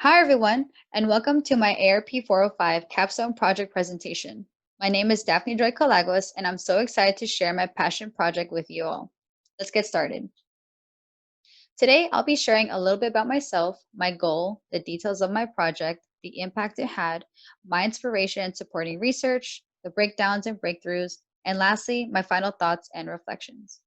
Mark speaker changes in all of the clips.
Speaker 1: Hi, everyone, and welcome to my ARP 405 capstone project presentation. My name is Daphne Joy Calagos, and I'm so excited to share my passion project with you all. Let's get started. Today, I'll be sharing a little bit about myself, my goal, the details of my project, the impact it had, my inspiration in supporting research, the breakdowns and breakthroughs, and lastly, my final thoughts and reflections.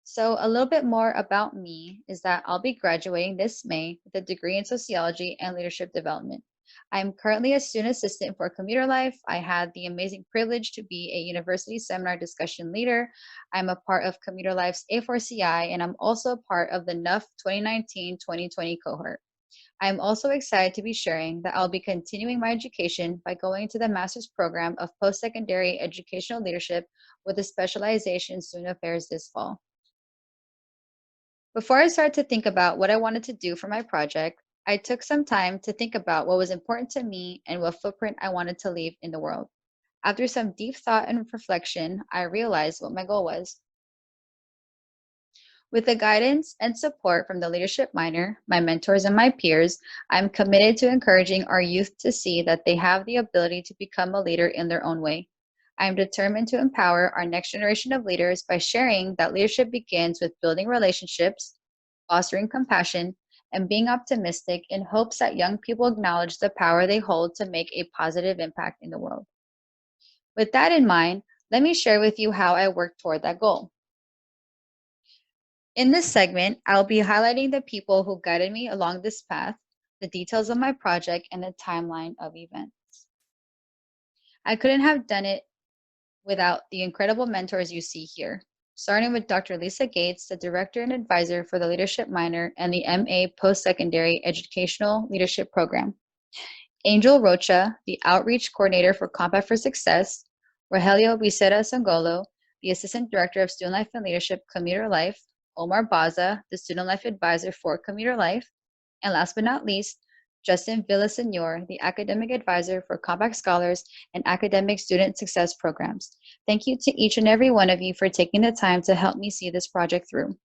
Speaker 1: So, a little bit more about me is that I'll be graduating this May with a degree in sociology and leadership development. I'm currently a student assistant for Commuter Life. I had the amazing privilege to be a university seminar discussion leader. I'm a part of Commuter Life's A4CI, and I'm also a part of the NUF 2019-2020 cohort. I'm also excited to be sharing that I'll be continuing my education by going to the master's program of post-secondary educational leadership with a specialization in student affairs this fall. Before I started to think about what I wanted to do for my project, I took some time to think about what was important to me and what footprint I wanted to leave in the world. After some deep thought and reflection, I realized what my goal was. With the guidance and support from the leadership minor, my mentors, and my peers, I'm committed to encouraging our youth to see that they have the ability to become a leader in their own way. I am determined to empower our next generation of leaders by sharing that leadership begins with building relationships, fostering compassion, and being optimistic in hopes that young people acknowledge the power they hold to make a positive impact in the world. With that in mind, let me share with you how I work toward that goal. In this segment, I'll be highlighting the people who guided me along this path, the details of my project, and the timeline of events. I couldn't have done it without the incredible mentors you see here, starting with Dr. Lisa Gates, the director and advisor for the leadership minor and the MA post-secondary educational leadership program. Angel Rocha, the outreach coordinator for Compact for Success. Rogelio Becerra Sangolo, the assistant director of student life and leadership, Commuter Life. Omar Baza, the student life advisor for Commuter Life. And last but not least, Justin Villasenor, the academic advisor for Compact Scholars and academic student success programs. Thank you to each and every one of you for taking the time to help me see this project through.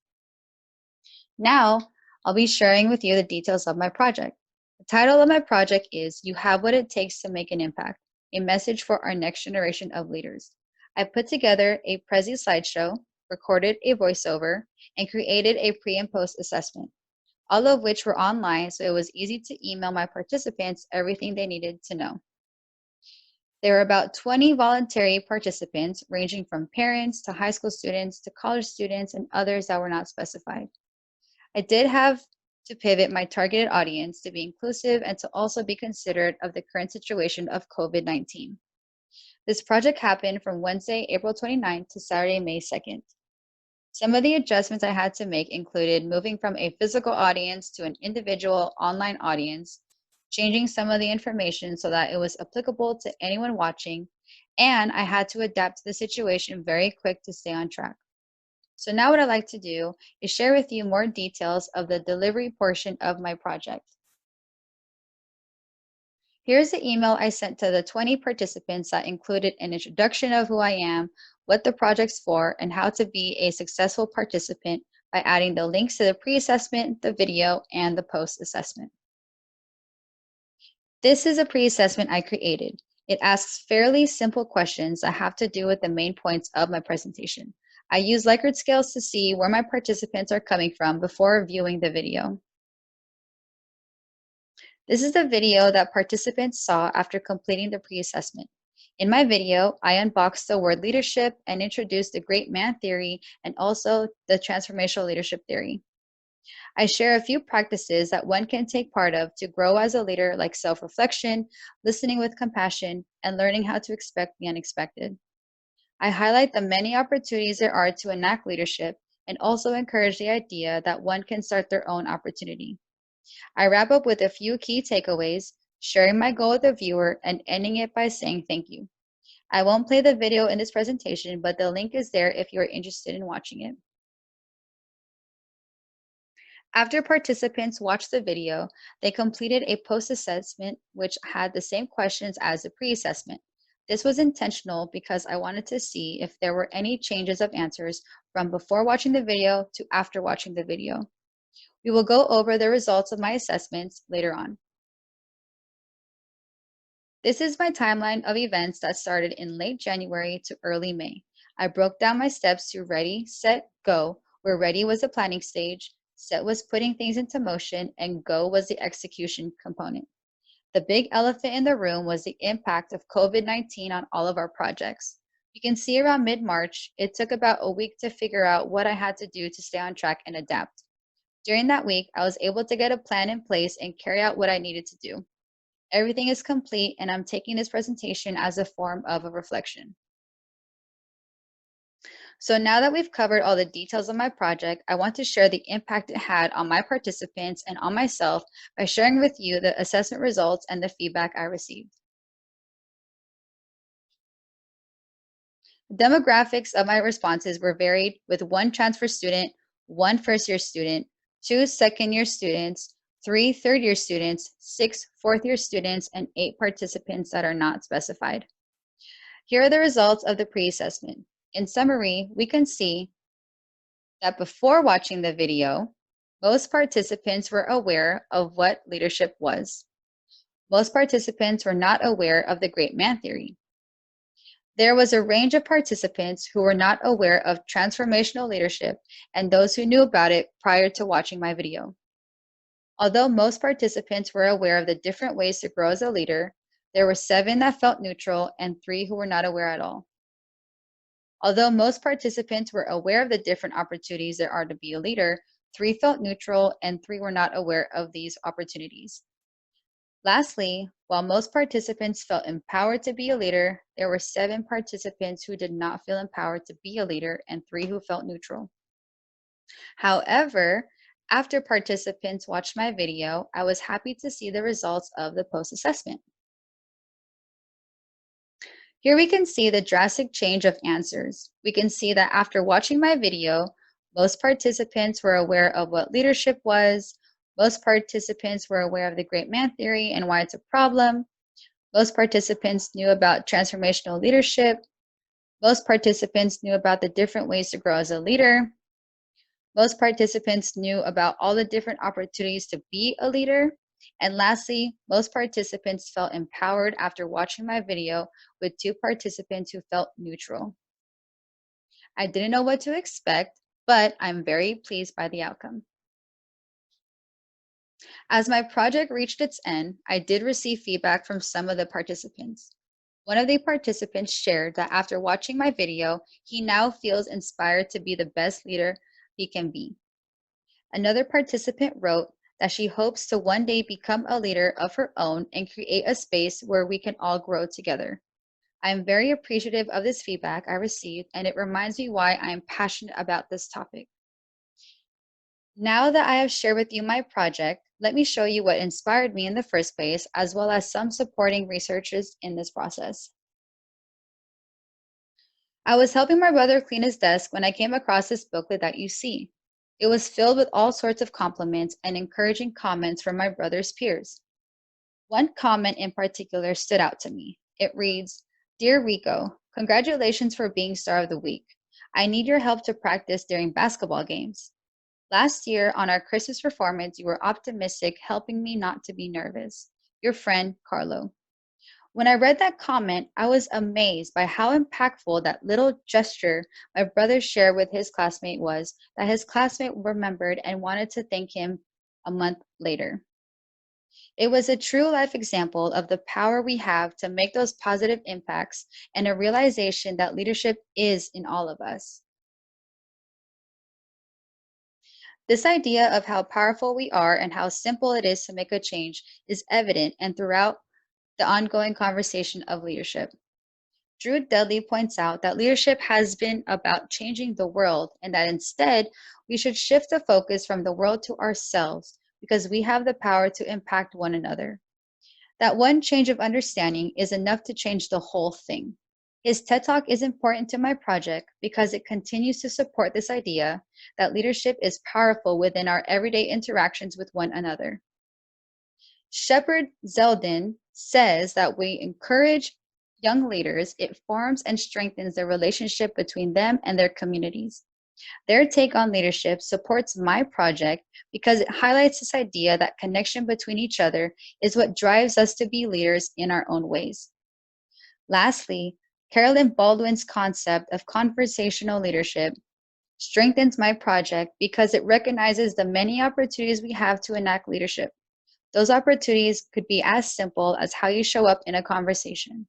Speaker 1: Now, I'll be sharing with you the details of my project. The title of my project is You Have What It Takes to Make an Impact, a message for our next generation of leaders. I put together a Prezi slideshow, recorded a voiceover, and created a pre and post assessment, all of which were online, so it was easy to email my participants everything they needed to know. There were about 20 voluntary participants, ranging from parents to high school students to college students and others that were not specified. I did have to pivot my targeted audience to be inclusive and to also be considerate of the current situation of COVID-19. This project happened from Wednesday, April 29th to Saturday, May 2nd. Some of the adjustments I had to make included moving from a physical audience to an individual online audience, changing some of the information so that it was applicable to anyone watching, and I had to adapt to the situation very quick to stay on track. So now what I'd like to do is share with you more details of the delivery portion of my project. Here's the email I sent to the 20 participants that included an introduction of who I am, what the project's for, and how to be a successful participant by adding the links to the pre-assessment, the video, and the post-assessment. This is a pre-assessment I created. It asks fairly simple questions that have to do with the main points of my presentation. I use Likert scales to see where my participants are coming from before viewing the video. This is the video that participants saw after completing the pre-assessment. In my video, I unboxed the word leadership and introduced the great man theory and also the transformational leadership theory. I share a few practices that one can take part of to grow as a leader, like self-reflection, listening with compassion, and learning how to expect the unexpected. I highlight the many opportunities there are to enact leadership and also encourage the idea that one can start their own opportunity. I wrap up with a few key takeaways, sharing my goal with the viewer and ending it by saying thank you. I won't play the video in this presentation, but the link is there if you are interested in watching it. After participants watched the video, they completed a post-assessment which had the same questions as the pre-assessment. This was intentional because I wanted to see if there were any changes of answers from before watching the video to after watching the video. We will go over the results of my assessments later on. This is my timeline of events that started in late January to early May. I broke down my steps to ready, set, go, where ready was the planning stage, set was putting things into motion, and go was the execution component. The big elephant in the room was the impact of COVID-19 on all of our projects. You can see around mid-March, it took about a week to figure out what I had to do to stay on track and adapt. During that week, I was able to get a plan in place and carry out what I needed to do. Everything is complete, and I'm taking this presentation as a form of a reflection. So now that we've covered all the details of my project, I want to share the impact it had on my participants and on myself by sharing with you the assessment results and the feedback I received. The demographics of my responses were varied, with 1 transfer student, 1 first-year student, 2 second-year students, 3 third-year students, 6 fourth-year students, and 8 participants that are not specified. Here are the results of the pre-assessment. In summary, we can see that before watching the video, most participants were aware of what leadership was. Most participants were not aware of the great man theory. There was a range of participants who were not aware of transformational leadership and those who knew about it prior to watching my video. Although most participants were aware of the different ways to grow as a leader, there were 7 that felt neutral and 3 who were not aware at all. Although most participants were aware of the different opportunities there are to be a leader, 3 felt neutral and 3 were not aware of these opportunities. Lastly, while most participants felt empowered to be a leader, there were 7 participants who did not feel empowered to be a leader and 3 who felt neutral. However, after participants watched my video, I was happy to see the results of the post-assessment. Here we can see the drastic change of answers. We can see that after watching my video, most participants were aware of what leadership was. Most participants were aware of the great man theory and why it's a problem. Most participants knew about transformational leadership. Most participants knew about the different ways to grow as a leader. Most participants knew about all the different opportunities to be a leader. And lastly, most participants felt empowered after watching my video, with 2 participants who felt neutral. I didn't know what to expect, but I'm very pleased by the outcome. As my project reached its end, I did receive feedback from some of the participants. One of the participants shared that after watching my video, he now feels inspired to be the best leader he can be. Another participant wrote that she hopes to one day become a leader of her own and create a space where we can all grow together. I am very appreciative of this feedback I received, and it reminds me why I am passionate about this topic. Now that I have shared with you my project, let me show you what inspired me in the first place, as well as some supporting researchers in this process. I was helping my brother clean his desk when I came across this booklet that you see. It was filled with all sorts of compliments and encouraging comments from my brother's peers. One comment in particular stood out to me. It reads, "Dear Rico, congratulations for being Star of the Week. I need your help to practice during basketball games. Last year on our Christmas performance, you were optimistic, helping me not to be nervous. Your friend, Carlo." When I read that comment, I was amazed by how impactful that little gesture my brother shared with his classmate was, that his classmate remembered and wanted to thank him a month later. It was a true life example of the power we have to make those positive impacts, and a realization that leadership is in all of us. This idea of how powerful we are and how simple it is to make a change is evident and throughout the ongoing conversation of leadership. Drew Dudley points out that leadership has been about changing the world, and that instead we should shift the focus from the world to ourselves, because we have the power to impact one another. That one change of understanding is enough to change the whole thing. His TED Talk is important to my project because it continues to support this idea that leadership is powerful within our everyday interactions with one another. Shepard Zeldin says that we encourage young leaders, it forms and strengthens the relationship between them and their communities. Their take on leadership supports my project because it highlights this idea that connection between each other is what drives us to be leaders in our own ways. Lastly, Carolyn Baldwin's concept of conversational leadership strengthens my project because it recognizes the many opportunities we have to enact leadership. Those opportunities could be as simple as how you show up in a conversation.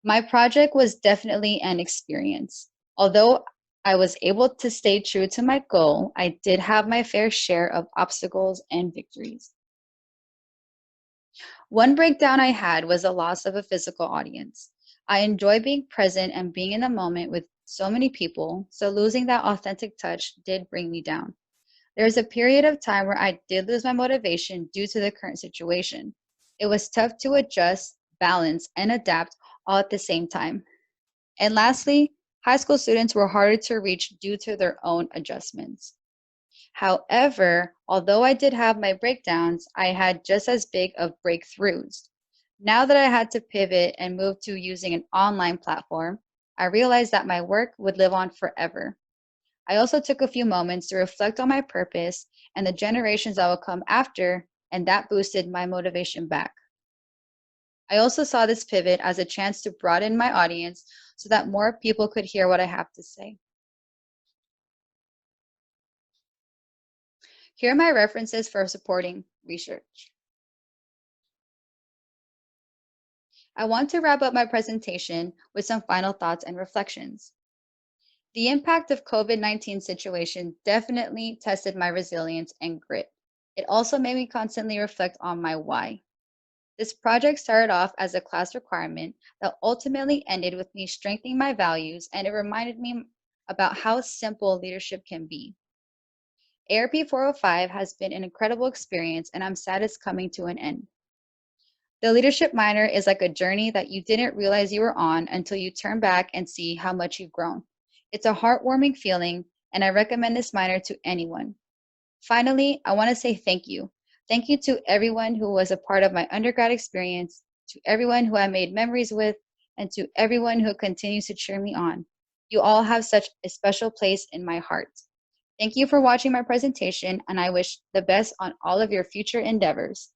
Speaker 1: My project was definitely an experience. Although I was able to stay true to my goal, I did have my fair share of obstacles and victories. One breakdown I had was the loss of a physical audience. I enjoy being present and being in the moment with so many people, so losing that authentic touch did bring me down. There was a period of time where I did lose my motivation due to the current situation. It was tough to adjust, balance, and adapt all at the same time. And lastly, high school students were harder to reach due to their own adjustments. However, although I did have my breakdowns, I had just as big of breakthroughs. Now that I had to pivot and move to using an online platform, I realized that my work would live on forever. I also took a few moments to reflect on my purpose and the generations that will come after, and that boosted my motivation back. I also saw this pivot as a chance to broaden my audience so that more people could hear what I have to say. Here are my references for supporting research. I want to wrap up my presentation with some final thoughts and reflections. The impact of COVID-19 situation definitely tested my resilience and grit. It also made me constantly reflect on my why. This project started off as a class requirement that ultimately ended with me strengthening my values, and it reminded me about how simple leadership can be. ARP 405 has been an incredible experience, and I'm sad it's coming to an end. The leadership minor is like a journey that you didn't realize you were on until you turn back and see how much you've grown. It's a heartwarming feeling, and I recommend this minor to anyone. Finally, I want to say thank you. Thank you to everyone who was a part of my undergrad experience, to everyone who I made memories with, and to everyone who continues to cheer me on. You all have such a special place in my heart. Thank you for watching my presentation, and I wish the best on all of your future endeavors.